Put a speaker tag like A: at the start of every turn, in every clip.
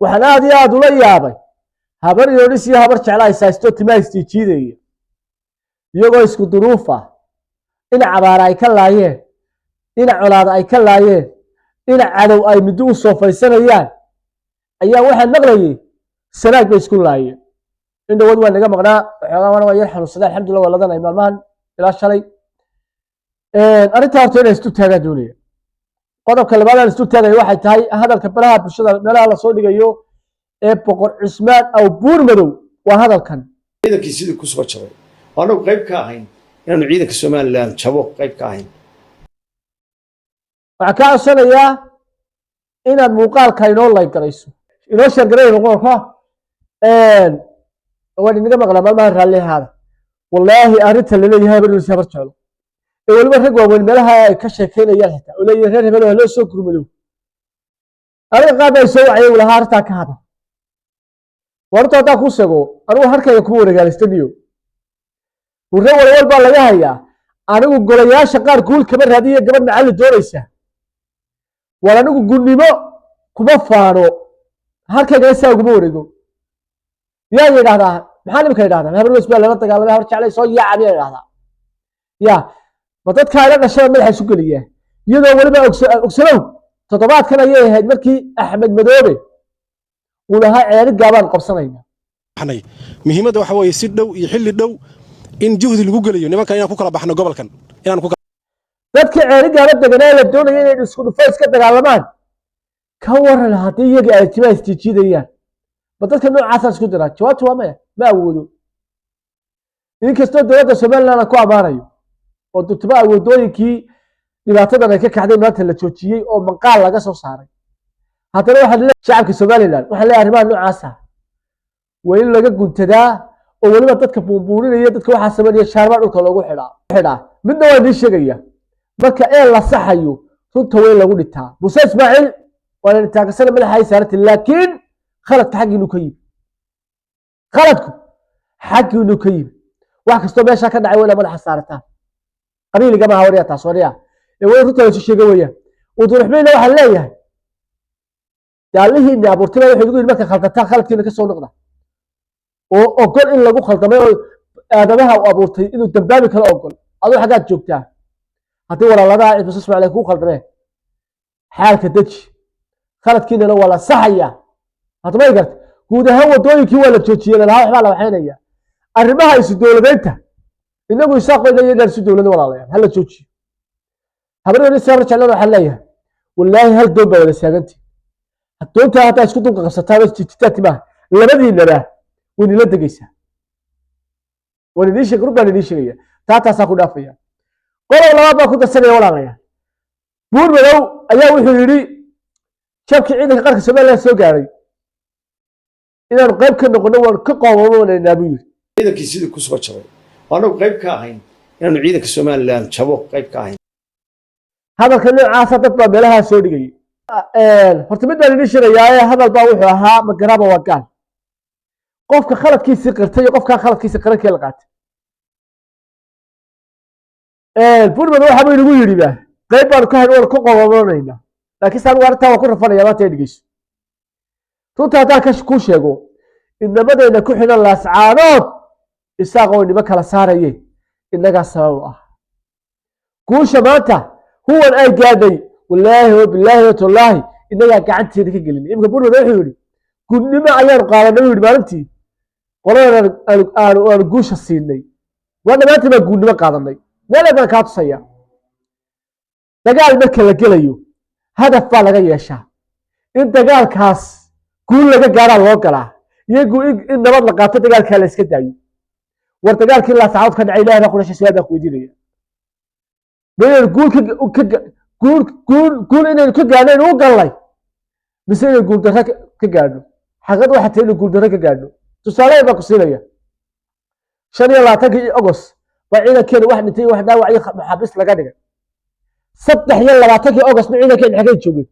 A: waxaan aad iyo aad ula yaabay habar yoonis iyo habar jeclaa isaysto timaystii jiidaya iyagoo isku duruuf ah dhinac abaara ay ka laayeen dhinac colaada ay ka laayeen dhinac cadow ay middo u soofaysanayaan ayaa waxaan maqlayay sanaag bay isku laayeen in dhawad waa naga maqnaa waxoogaa waa yar xanuunsaday alxamdulillah waa ladanay maalmahan ilaa shalay arrintaa horta inay istu taagaan doonaya qodobka labaad aan istu taagaya waxay tahay hadalka baraha bulshada meelaha lasoo dhigayo ee boqor cismaan aw buur madow waa hadalkan
B: ciidankii sidii ku soo jabay anagu qayb ka ahayn inaanu ciidanka Soomaaliland jabo qayb ka ahayn
A: waxaan ka codsanayaa inaad muuqaalka inoo like garayso inoo share garayso muuqaalka waan inaga maqlaa maalmahan raallihaada wallaahi arrinta la leeyahay habar yoonis habar jeclo ee waliba rag waaweyn meelaha ay ka sheekeynayaan xitaa oo leeyahay reer hebel oo loo soo gurmadow aniga qaab ay soo wacay walaha arrintaa ka hada warta hadaa ku sheego anigu harkayga ku wareegaalistaniyo warre walwal baa laga hayaa anigu golayaasha qaar guul kama raadiyo gabadh macalli doonaysa wal anigu gunnimo kuma faano harkayga saa uguma wareego yaa yidhaahdaa maxaa nimka yidhahdaa habar yoonis baa lala dagaalamay habar jeclay soo yaacabiya yidhahdaa yaa ma dadka ila dhashada madaxa isu geliya iyadoo waliba ogsanow toddobaadkan ayay ahayd markii axmed madoobe uu lahaa ceeri gaabaan qabsanayna
C: muhiimadda waxa weeye si dhow iyo xilli dhow in juhdi lagu geliyo nimanka inaan ku kala baxno gobolkan inaan ku
A: dadka ceeri gaaba deganaa la doonaya inay isku dhufays ka dagaalamaan ka waran haddii iyaga ay timaa istiijidayaan ma dadka noocaasa isku diraa jawaabtu waa maya ma awoodo inkastoo dowladda Somaliland ku amaanayo oo dutaba awoodooyinkii dhibaatadan ay ka kacday maanta la joojiyay oo maqaal laga soo saaray haddana waxa la shacabka Somaliland waxa la arrimaha noocaas ah waa in laga guntadaa oo waliba dadka buubuurinaya dadka waxa sameeyay shaarba dhulka loogu xidhaa midna waa idin sheegaya marka ee la saxayo runta weyn lagu dhitaa Muuse Ismaaciil waa in taagsan madaxa saartay laakiin khaladka xaqiinu ka yimid khaladku xaqiinu ka yimid wax kasto meesha ka dhacay wala madaxa saartaa qabiil gama hawriya taasoriya ee way runta ay sheegay weeyaan oo durxmayna waxa leeyahay daalihii abuurtay waxa ugu marka khaldataa khaladkiina ka soo noqda oo ogol in lagu khaldamay oo aadamaha u abuurtay inuu dambaabi kala ogol adoo xagaad joogtaa hadii walaalada ay Muuse Ismaaciil ku khaldamay xaalka daji khaladkiina wala saxaya hadba ay gartay guud ahaan wadooyinkii waa la joojiyay laha waxba la waxaynaya arrimaha is dowladeynta inagu isaaqayna inaan si dowladda walaalayaal hal la joojiyo habar yoonis habar jeclaa waxa leeyahay wallaahi hal doon baa wada saagantii doonta hataa isku dunka qabsataa bas jititaati ma labadiinaba wani la degaysaa wani diisha qurbaan diishaya taasa ku dhaafaya qolow laba baa ku darsanaya walaalayaal buur madow ayaa wuxuu yiri jabkii ciidanka qarka Soomaaliland soo gaaray inaan qayb ka noqono waan ka qowmanaynaa buu yiri
B: ciidankii sidii ku soo jabay anagu qayb ka ahayn inaanu ciidanka Soomaaliland jabo qayb ka ahayn
A: hadalka noocaas dad baa meelaha soo dhigay horta mid baan idin sheegayaa hadal baa wuxuu ahaa magaraba waa gaal qofka khaladkiisa qirtay qofka khaladkiisa qaranka la qaatay buurmada waxa uu igu yiri baa qayb baan ka hadal ku qowmanaynaa laakiin saan warta waa ku rafanaya maanta dhigayso runta hadaa ka ku sheego innamadayna ku xiran laascaanood isaaqoo niba kala saarayay inaga sabab ah guusha maanta huwa ay gaadhay wallaahi billahi wallahi inaga gacanteeda ka gelin imka buurmada wuxuu yiri gudnimo ayaan qaadanay yiri maalintii qolada aan guusha siinay wada maanta ba gudnimo qaadanay walaban ka tusaya dagaal marka la gelayo hadaf baa laga yeeshaa in dagaalkaas guul laga gaaro loo galaa iyagu in nabad la qaato dagaalka la iska daayo war dagaalkii la saacad ka dhacay ilaahay quraash siyaada ku weydiinaya beel guul inay ka gaadeen oo galay mise inay guul darro ka gaadho xaqad waxa tahay inay guul darro ka gaadho tusaale baa ku siinaya 25 August waa ciidankeena wax dhintay wax dhaawacay maxabis laga dhigay 23 August ciidankeena xagee joogay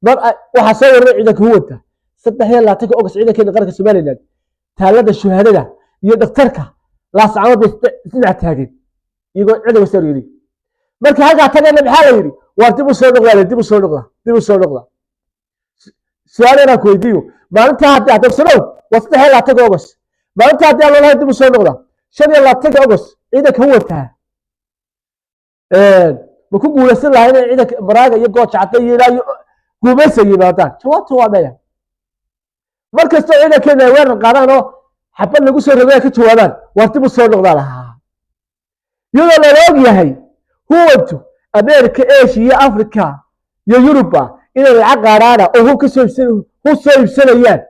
A: mar waxa soo waray ciidanka huwanta 23 August ciidankeena qaranka Soomaaliland taalada shuhaadada iyo dhaqtarka laascaanood isna taageen iyagoo cid wasar yiri marka halka tagana maxaa la yiri waa dib u soo noqda سؤال أنا كويديو ما أنت هدي هتفسرون وصلح لا تجوز ما أنت هدي الله لا يدي مسوي نقطة شن يلا تجوز عيدك هو تها بكون جول سلا هنا عيدك براجع يبقى شعتي لا قومس يباتان شو بيا مركز عيدك كذا وين قارنه حبل لقوا سر ربيع كتوابان وارتي مسوي نقطة لها يلا لا لوجي هي هو أنتو أمريكا إيشيا أفريقيا يا أوروبا إلى العقارة وهو كسب سنة هو سوي سنيان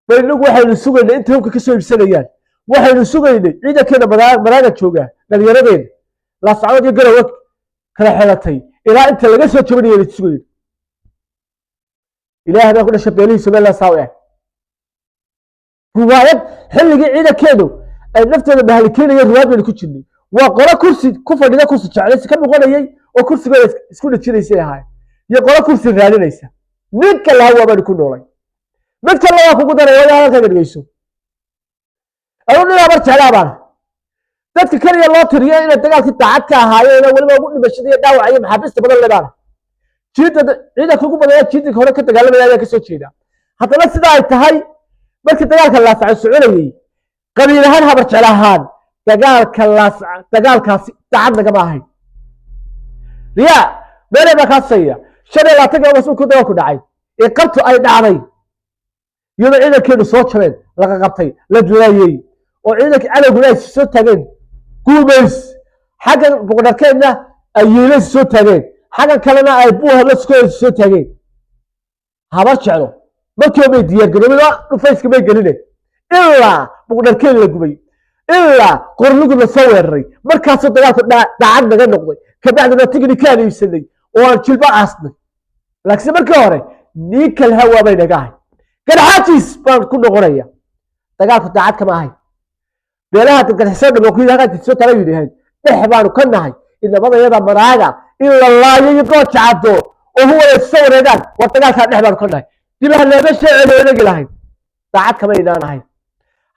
A: فإنه واحد السوق اللي أنت هو كسب سنيان واحد السوق اللي إذا كنا مراجع شوجا لليردين لا صعود يقرأ وقت كلا حالتي إلى أنت اللي جالس تشوفني اللي تسوي إلى هذا كنا شبيلين سبلا الله ساوي رواية حل إذا كانوا النفط بهالكين الرواية اللي كتشني وقرأ كرسي كفر لنا كرسي شعلي كم يقول يي وكرسي قال سكون تشيل يسوي هاي يقرأ كرسي غالي ليس من كلا هو ما يكون وراي من كلا هو كقدر ولا هذا كذا يسوي أقول لي أمر شعلا بار تذكر يا الله تريا إن تقال في تعبك هاي أنا ولا ما أقول بشدي داو عيب حبست بدل اللي بار شيء إذا كوكو بدل شيء هنا كتقال من هذا كسر شيء حتى لا تدعي تهاي بس تقال كلا سعى السعودي قبل هذا برشلا هان dagaalkaasi dacad nagama ahayn riyaa meelay baa kaa sayya shan iyo labaatan gabas uu ku dawa ku dhacay ee qabtu ay dhacday iyadoo ciidankeedu soo jabeen laga qabtay la duleeyey oo ciidankii cadowguna ay soo taageen guubays xaggan boqorkeedna ay yeelays soo taageen xaggan kalena ay buuha la soo taageen haba jeclo markii bay diyaar garoobay dhufayska bay gelinay ilaa boqorkeed la gubay إلا قرنقول نصوري مركز الضغط دعنا جنقضي كبعدنا تجري كان يسني وانشل بعصنا لكن مركوري نيك الهواء بين جاي كان حاتيس بان كنا غرية ضغط دعات كما هاي بلاها تقدر حساب بقول لها تسوي ترى هاي إحبان وكنا هاي إن بدأ يضع مراجع إلا الله يبغى تعبده وهو يتصور هذا والتقاط هذا إحبان كنا هاي تبى هلا بس على رجل هاي دعات كما يدان هاي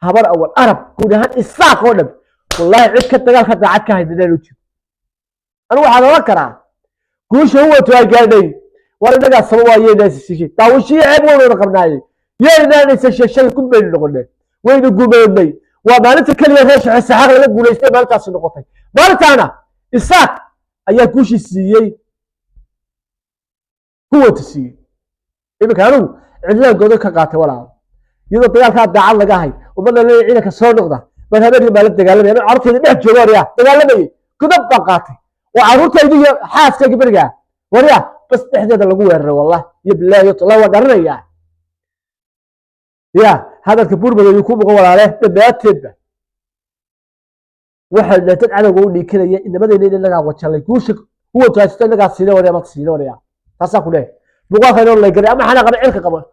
A: habar awal arab guud ahaan isaaq oo dhan wallahi cid ka dagaalka daacad ka haydeen u jiro anu waxaan oran karaa guusha uu wato ay gaadhay war inaga sabab waa yeedaas sii taawishii ceeb weyn qabnaayay yeedaan isa sheeshay ku been noqonay wayna gumeeyay waa maalinta kaliya reesha saxaq laga guuleystay maalintaas noqotay maalintaana isaaq ayaa guushi siiyay kuwa siiyay imika anu cidla godo ka qaatay walaa iyadoo dagaalka daacad laga hay ومن اللي عينك الصور نقطة من هذا اللي مالك دجالة أنا عرفت إنه جوار يا دجالة بي كذب بقاتي وعروت يدي حاس كي برجع وريا بس تحديد الجوار والله يبلا يطلع ودرنا يا هذا الكبور بدو يكون مقول عليه تبعت تبع واحد لا تدعى يقول لي كذا إن بدأ ينادي لك وتشلي كوشك هو تحس إنك سيدا وريا ما تسيدا وريا تصاق له بقى خير الله يقرأ أما حنا قبل عينك قبل